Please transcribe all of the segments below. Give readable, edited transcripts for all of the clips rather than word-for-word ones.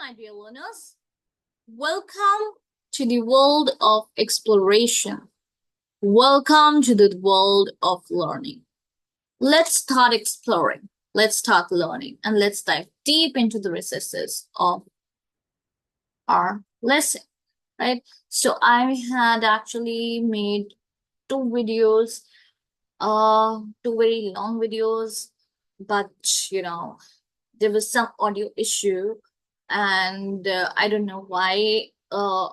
my dear learners. Welcome to the world of exploration. Welcome to the world of learning. Let's start exploring. Let's start learning and let's dive deep into the recesses of our lesson, right? So I had actually made two videos, two very long videos, but there was some audio issue and I don't know why the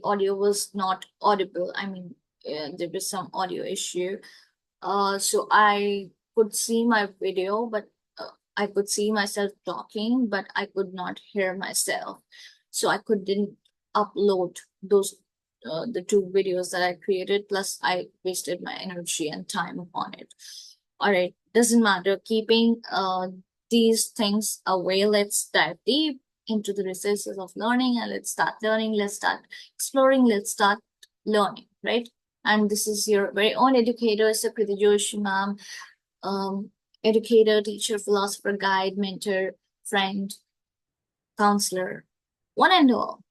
audio was not audible. I mean, there was some audio issue. So I could see my video, but I could see myself talking, but I could not hear myself. So I couldn't upload those the two videos that I created. Plus, I wasted my energy and time upon it. All right, doesn't matter. Keeping these things away, let's dive deep into the recesses of learning and let's start learning. Let's start exploring. Let's start learning, right? And this is your very own educator, Sukriti Joshi ma'am, educator, teacher, philosopher, guide, mentor, friend, counselor, one and all.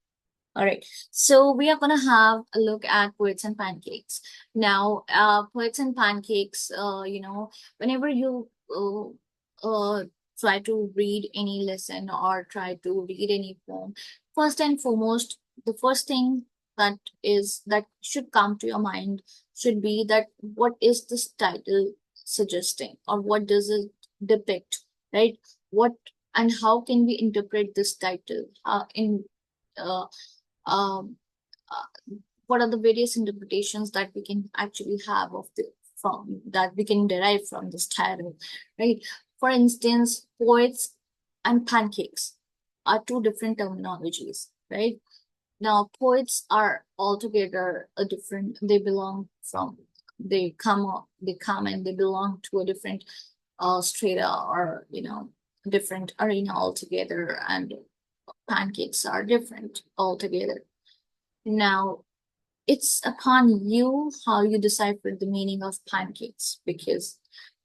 All right, so we are gonna have a look at poets and pancakes. Now, poets and pancakes, whenever you try to read any lesson or try to read any poem, first and foremost, the first thing that should come to your mind should be that what is this title suggesting or what does it depict, right? What and how can we interpret this title in uh, um, what are the various interpretations that we can actually have of the from that we can derive from this title, right? For instance, poets and pancakes are two different terminologies, right? Now, poets are altogether a different. They come and they belong to a different strata or different arena altogether, and pancakes are different altogether. Now, it's upon you how you decipher the meaning of pancakes, because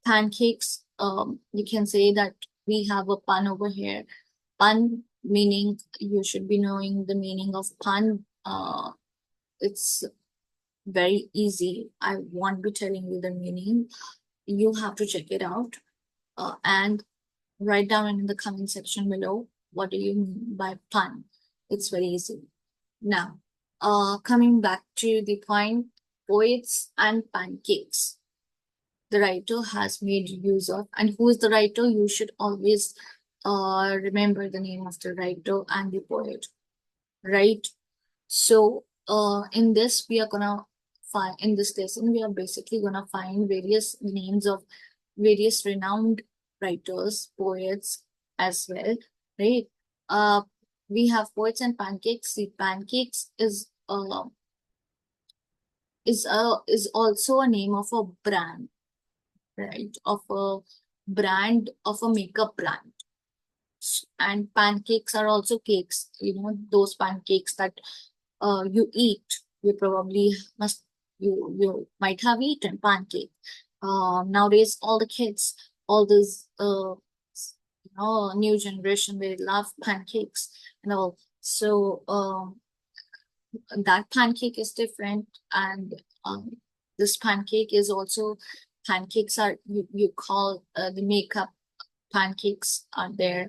pancakes, you can say that we have a pun over here. Pun meaning you should be knowing the meaning of pun. It's very easy. I won't be telling you the meaning. You have to check it out and write down in the comment section below what do you mean by pun. It's very easy. Now, coming back to the point, poets and pancakes. The writer has made use of, and who is the writer? You should always remember the name of the writer and the poet, right? So, in this, we are gonna find in this lesson, we are basically gonna find various names of various renowned writers, poets as well, right? Uh, we have poets and pancakes. The pancakes is also a name of a brand, right? Of a brand of a makeup brand. And pancakes are also cakes, those pancakes that you eat. You probably must you might have eaten pancake. Nowadays all the kids, all this new generation, they love pancakes and all. So that pancake is different, and this pancake is also pancakes are you call the makeup pancakes are there,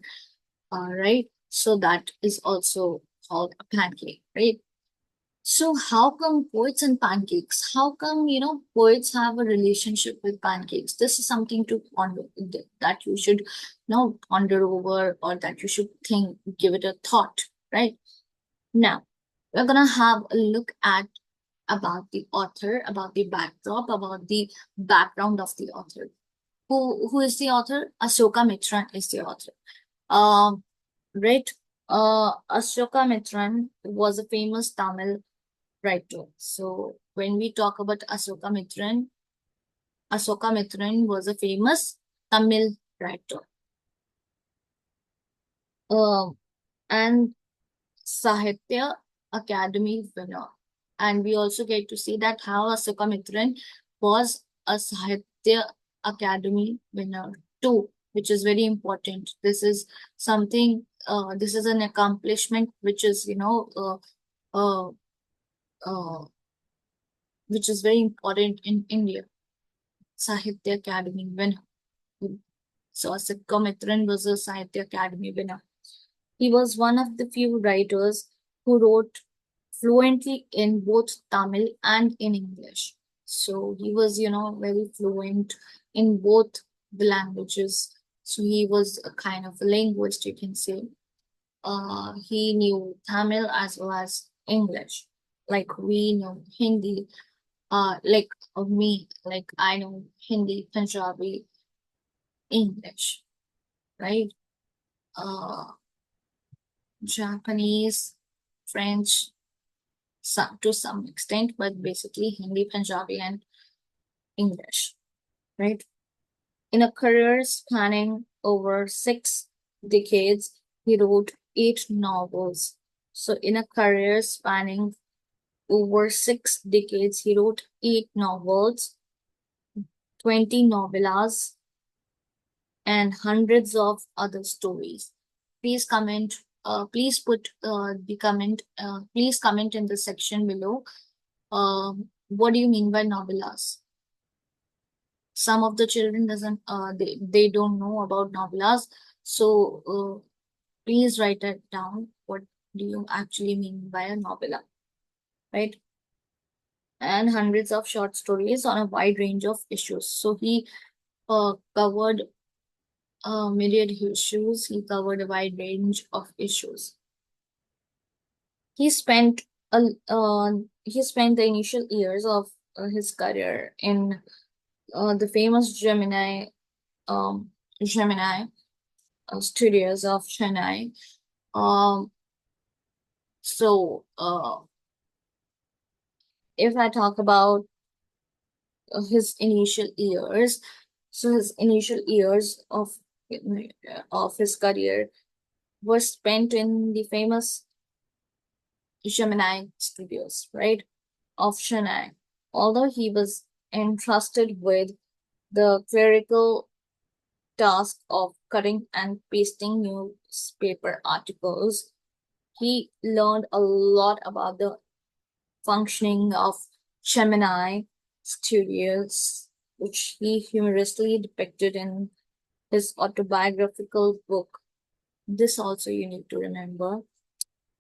right? So that is also called a pancake, right? So how come poets and pancakes? How come poets have a relationship with pancakes? This is something to ponder, that you should ponder over, or that you should think, give it a thought, right? Now, we're gonna have a look at about the author, about the backdrop, about the background of the author. Who is the author? Ashoka Mitran is the author. Um, right. Ashoka Mitran was a famous Tamil writer. So when we talk about Ashoka Mitran was a famous Tamil writer. And Sahitya Academy winner. And we also get to see that how Ashoka Mitran was a Sahitya Academy winner too, which is very important. This is something this is an accomplishment which is, uh, uh, which is very important in India. Sahitya Academy winner. So Asikamitran was a Sahitya Academy winner. He was one of the few writers who wrote fluently in both Tamil and in English. So he was, very fluent in both the languages. So he was a kind of a linguist, you can say. He knew Tamil as well as English. Like we know Hindi, like me, like I know Hindi, Punjabi, English, right? Uh, Japanese, French, to some extent, but basically Hindi, Punjabi, and English, right? In a career spanning over 6 decades, he wrote 8 novels. So, in a career spanning over 6 decades, he wrote 8 novels, 20 novellas, and hundreds of other stories. Please comment. Please put the comment. Please comment in the section below. What do you mean by novellas? Some of the children doesn't. They don't know about novellas. So please write it down. What do you actually mean by a novella, right? And hundreds of short stories on a wide range of issues. So he covered myriad issues. He covered a wide range of issues. He spent he spent the initial years of his career in the famous um, Gemini studios of Chennai. Um, so if I talk about his initial years, so his initial years of his career were spent in the famous Gemini studios, right, of Chennai. Although he was entrusted with the clerical task of cutting and pasting newspaper articles, he learned a lot about the functioning of Gemini studios, which he humorously depicted in his autobiographical book. This also you need to remember.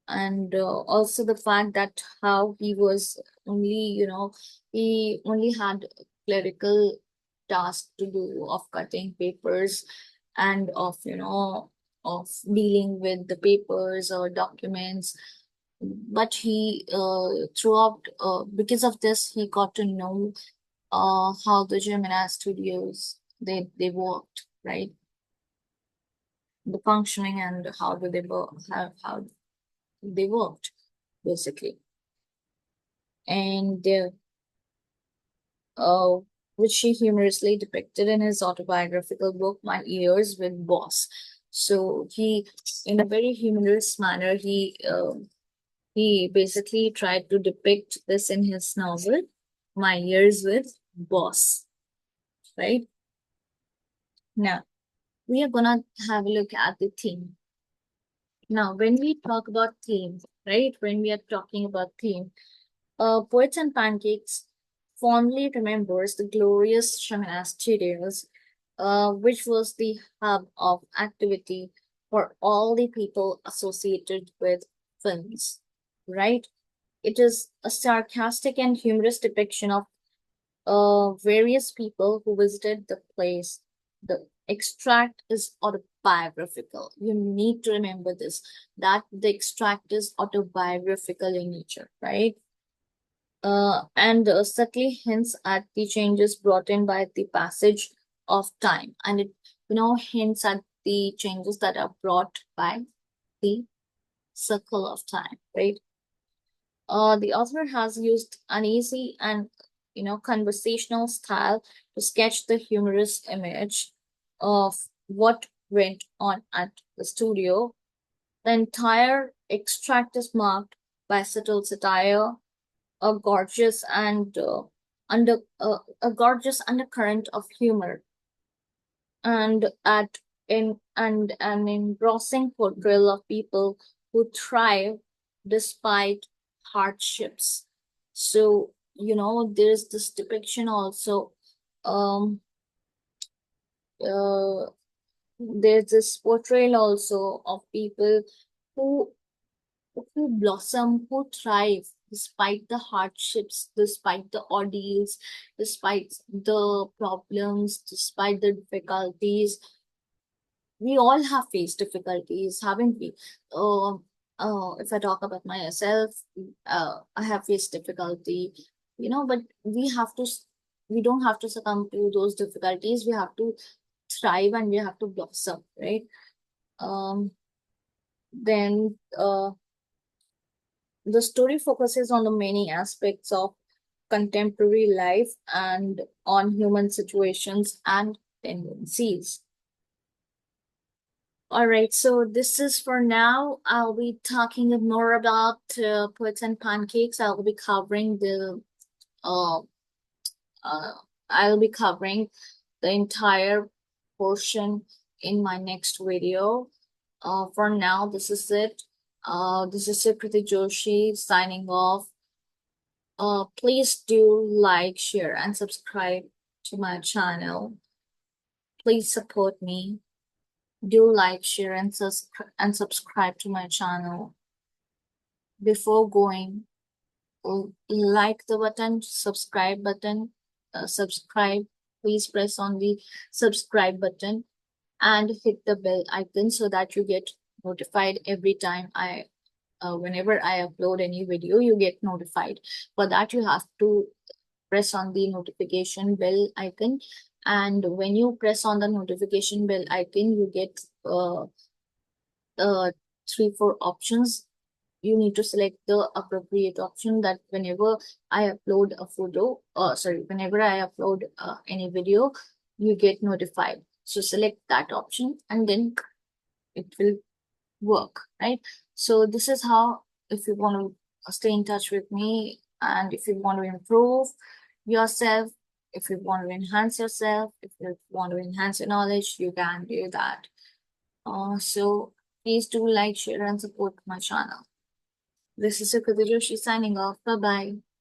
And also the fact that how he was only, he only had clerical task to do of cutting papers and of dealing with the papers or documents. But he throughout because of this he got to know how the Gemini studios they worked, right? The functioning and how do they work, how they worked basically. And uh, which he humorously depicted in his autobiographical book, My Years with Boss. So he, in a very humorous manner, he basically tried to depict this in his novel, My Years with Boss. Right now, we are gonna have a look at the theme. Now, when we talk about theme, right? When we are talking about theme, Poets and Pancakes fondly remembers the glorious Shamana Studios, which was the hub of activity for all the people associated with films, right? It is a sarcastic and humorous depiction of various people who visited the place. The extract is autobiographical. You need to remember this, that the extract is autobiographical in nature, right? And subtly hints at the changes brought in by the passage of time, and it hints at the changes that are brought by the circle of time, right? The author has used uneasy and conversational style to sketch the humorous image of what went on at the studio. The entire extract is marked by subtle satire, a gorgeous and a gorgeous undercurrent of humor, and at in and an engrossing portrayal of people who thrive despite hardships. So, there's this depiction also. Um, uh, there's this portrayal also of people who who blossom, who thrive despite the hardships, despite the ordeals, despite the problems, despite the difficulties. We all have faced difficulties, haven't we? Uh, if I talk about myself, I have faced difficulty, but we don't have to succumb to those difficulties. We have to thrive and we have to blossom, right? Um, then the story focuses on the many aspects of contemporary life and on human situations and tendencies. All right, so this is for now. I'll be talking more about puts and pancakes. Uh, uh, I'll be covering the entire portion in my next video. For now, this is it. This is Sukriti Joshi signing off. Please do like, share, and subscribe to my channel. Please support me. Do like, share, and subscribe to my channel. Before going, like the button, subscribe button, subscribe. Please press on the subscribe button and hit the bell icon so that you get notified every time whenever I upload any video, you get notified. For that, you have to press on the notification bell icon. And when you press on the notification bell icon, you get uh, 3, 4 options. You need to select the appropriate option that whenever I upload a whenever I upload any video, you get notified. So select that option and then it will work, right? So this is how, if you want to stay in touch with me and if you want to improve yourself, if you want to enhance yourself, if you want to enhance your knowledge, you can do that. So please do like, share, and support my channel. This is Sukriti Joshi signing off. Bye bye.